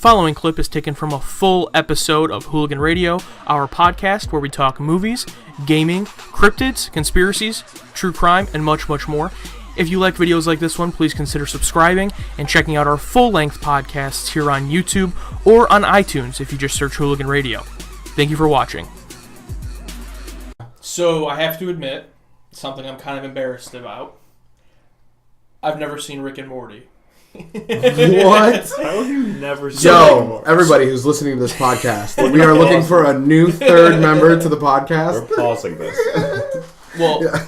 following clip is taken from a full episode of Hooligan Radio, our podcast where we talk movies, gaming, cryptids, conspiracies, true crime, and much, much more. If you like videos like this one, please consider subscribing and checking out our full-length podcasts here on YouTube or on iTunes if you just search Hooligan Radio. Thank you for watching. So, I have to admit, something I'm kind of embarrassed about. I've never seen Rick and Morty. What? How have you never seen Rick and Morty? Everybody who's listening to this podcast, we are looking for a new third member to the podcast. We're pausing this. Well, yeah.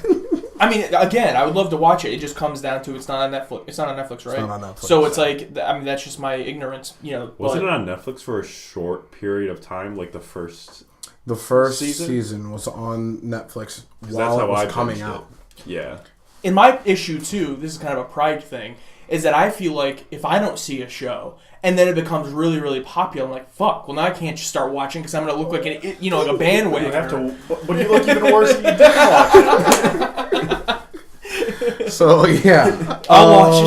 I mean, again, I would love to watch it. It just comes down to it's not on Netflix. It's not on Netflix, right? It's not on Netflix. So it's like, I mean, that's just my ignorance, you know. Wasn't it on Netflix for a short period of time, like the first season was on Netflix while it was coming out. Yeah. And my issue, too, this is kind of a pride thing, is that I feel like if I don't see a show and then it becomes really, really popular, I'm like, fuck, well, now I can't just start watching because I'm going to look like like a bandwagon. You have to, but you look even worse if you didn't watch it. So, yeah. I'll watch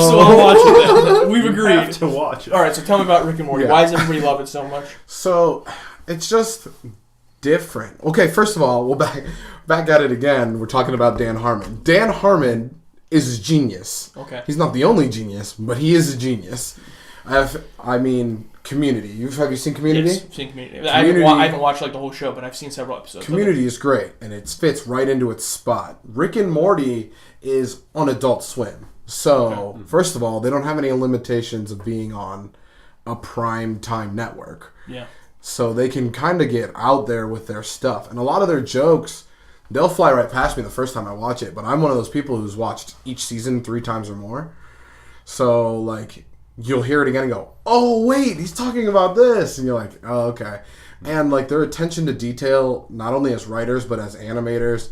it then. We've agreed. You have to watch it. All right, so tell me about Rick and Morty. Yeah. Why does everybody love it so much? So, it's just different. Okay, first of all, we'll back at it again. We're talking about Dan Harmon. Dan Harmon is a genius. Okay. He's not the only genius, but he is a genius. Community. Have you seen Community? Yes, I've seen Community. I haven't watched like the whole show, but I've seen several episodes. Community is great, and it fits right into its spot. Rick and Morty is on Adult Swim. So, First of all, they don't have any limitations of being on a prime time network. Yeah. So they can kind of get out there with their stuff. And a lot of their jokes, they'll fly right past me the first time I watch it. But I'm one of those people who's watched each season 3 times or more. So, like, you'll hear it again and go, oh, wait, he's talking about this. And you're like, oh, okay. And, like, their attention to detail, not only as writers, but as animators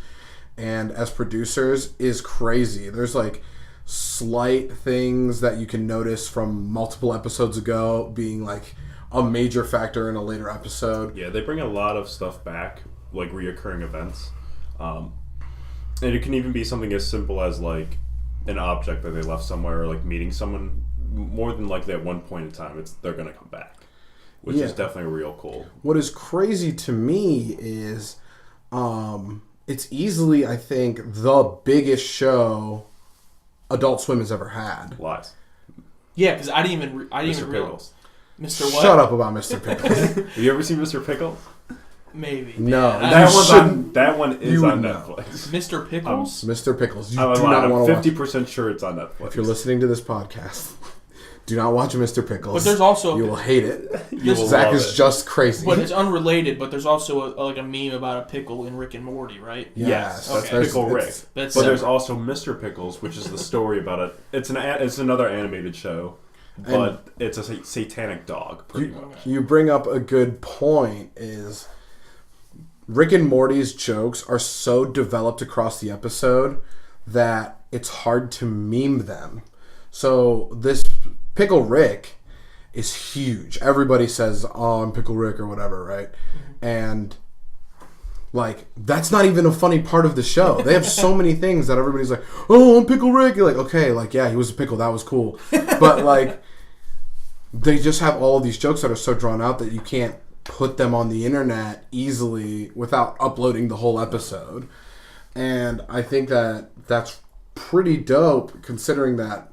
and as producers, is crazy. There's, like, slight things that you can notice from multiple episodes ago being, like, a major factor in a later episode. Yeah, they bring a lot of stuff back, like reoccurring events. And it can even be something as simple as, like, an object that they left somewhere or, like, meeting someone. More than likely at one point in time, they're going to come back, which is definitely real cool. What is crazy to me is it's easily, I think, the biggest show Adult Swim has ever had. Lies. Yeah, because I didn't even Mr. realize. Pickles. Mr. What? Shut up about Mr. Pickles. Have you ever seen Mr. Pickles? Maybe. No. That one is on Netflix. Mr. Pickles? Mr. Pickles. You I'm do not want to watch. 50% sure it's on Netflix. If you're listening to this podcast, do not watch Mr. Pickles. But there's also... You will hate it. Will Zach love is it. just crazy. But it's unrelated, but there's also a meme about a pickle in Rick and Morty, right? Yes. That's Okay. Pickle Rick. That's But there's also Mr. Pickles, which is the story about it. It's another animated show, but it's a satanic dog, pretty much. You bring up a good point is Rick and Morty's jokes are so developed across the episode that it's hard to meme them. So this Pickle Rick is huge. Everybody says, oh, I'm Pickle Rick or whatever, right? Mm-hmm. And, like, that's not even a funny part of the show. They have so many things that everybody's like, oh, I'm Pickle Rick. You're like, okay, like, yeah, he was a pickle. That was cool. But, like, they just have all of these jokes that are so drawn out that you can't put them on the internet easily without uploading the whole episode. And I think that that's pretty dope considering that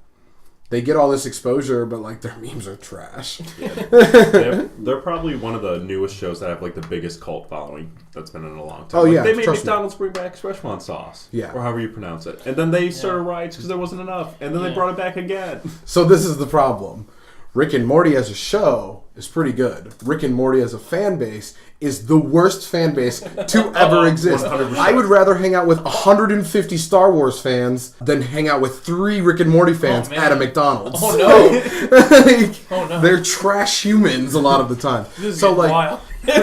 they get all this exposure, but, like, their memes are trash. Yeah. They're probably one of the newest shows that have, like, the biggest cult following that's been in a long time. Oh, like, yeah, they made trust me. McDonald's bring back Szechuan sauce. Yeah. Or however you pronounce it. And then they started riots because there wasn't enough. And then they brought it back again. So this is the problem. Rick and Morty as a show is pretty good. Rick and Morty as a fan base is the worst fan base to ever exist. 100%. I would rather hang out with 150 Star Wars fans than hang out with 3 Rick and Morty fans at a McDonald's. Oh, no. Like, Oh, no. They're trash humans a lot of the time. This is so, like, wild. You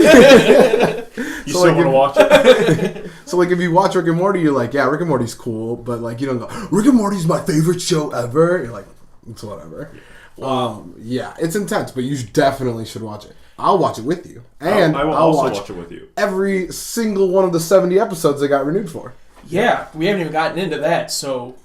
still want to watch it? So, like, if you watch Rick and Morty, you're like, yeah, Rick and Morty's cool, but, like, you don't go, Rick and Morty's my favorite show ever. You're like, it's whatever. Yeah, it's intense, but you definitely should watch it. I'll watch it with you. And I will I'll also watch it with you. every single one of the 70 episodes they got renewed for. Yeah, we haven't even gotten into that, so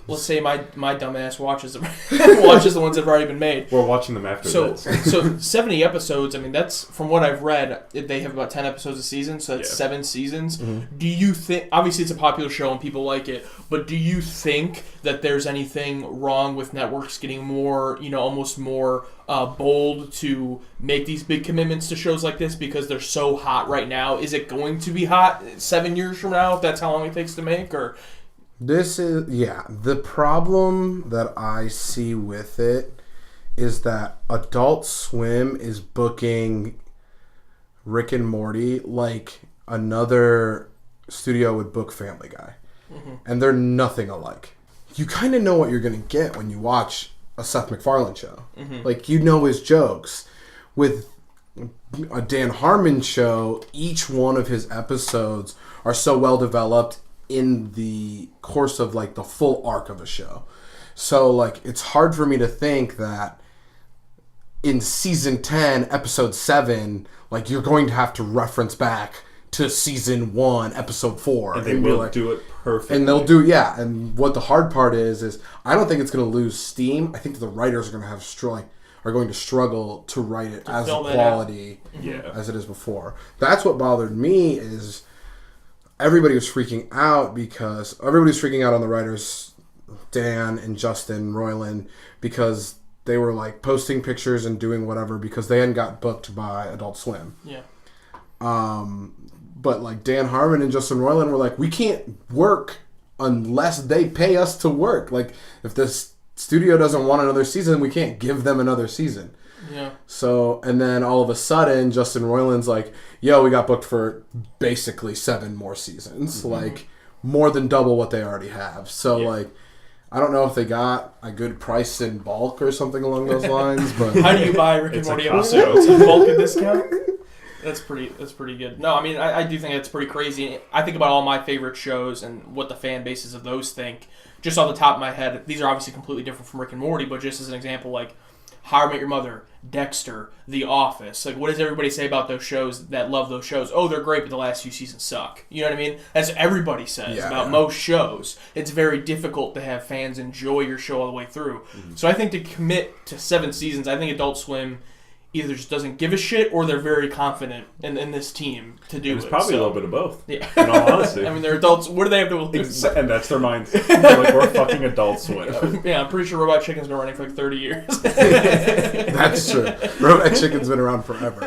let's say my dumbass watches watches the ones that have already been made. We're watching them after this. So 70 episodes, I mean, that's, from what I've read, they have about 10 episodes a season, so that's 7 seasons. Mm-hmm. Do you think, obviously it's a popular show and people like it, but do you think that there's anything wrong with networks getting more, almost more bold to make these big commitments to shows like this because they're so hot right now? Is it going to be hot 7 years from now if that's how long it takes to make, or... This is, the problem that I see with it is that Adult Swim is booking Rick and Morty like another studio would book Family Guy. Mm-hmm. And they're nothing alike. You kind of know what you're going to get when you watch a Seth MacFarlane show. Mm-hmm. Like, his jokes. With a Dan Harmon show, each one of his episodes are so well developed in the course of like the full arc of a show. So like it's hard for me to think that in season 10 episode 7 like you're going to have to reference back to season 1 episode 4 and they will do it perfectly. And they'll do and what the hard part is I don't think it's going to lose steam. I think the writers are going to are going to struggle to write it as a quality as it is before. That's what bothered me is everybody was freaking out because everybody's freaking out on the writers, Dan and Justin Roiland, because they were like posting pictures and doing whatever because they hadn't got booked by Adult Swim. Yeah. But like Dan Harmon and Justin Roiland were like, we can't work unless they pay us to work. Like if this studio doesn't want another season, we can't give them another season. Yeah. So, and then all of a sudden, Justin Roiland's like, yo, we got booked for basically 7 more seasons. Mm-hmm. Like, more than double what they already have. So, like, I don't know if they got a good price in bulk or something along those lines, but... How do you buy Rick and Morty episodes? A bulk and discount? That's pretty good. No, I mean, I do think that's pretty crazy. I think about all my favorite shows and what the fan bases of those think. Just off the top of my head, these are obviously completely different from Rick and Morty, but just as an example, like, How I Met Your Mother, Dexter, The Office. Like, what does everybody say about those shows that love those shows? Oh, they're great, but the last few seasons suck. You know what I mean? That's what everybody says about most shows. It's very difficult to have fans enjoy your show all the way through. Mm-hmm. So I think to commit to 7 seasons, I think Adult Swim either just doesn't give a shit or they're very confident in this team to do it. It's probably a little bit of both. Yeah. In all honesty. I mean, they're adults. What do they have to lose? And that's their mindset. They're like, we're fucking Adult Swim. Yeah, I'm pretty sure Robot Chicken's been running for like 30 years. That's true. Robot Chicken's been around forever.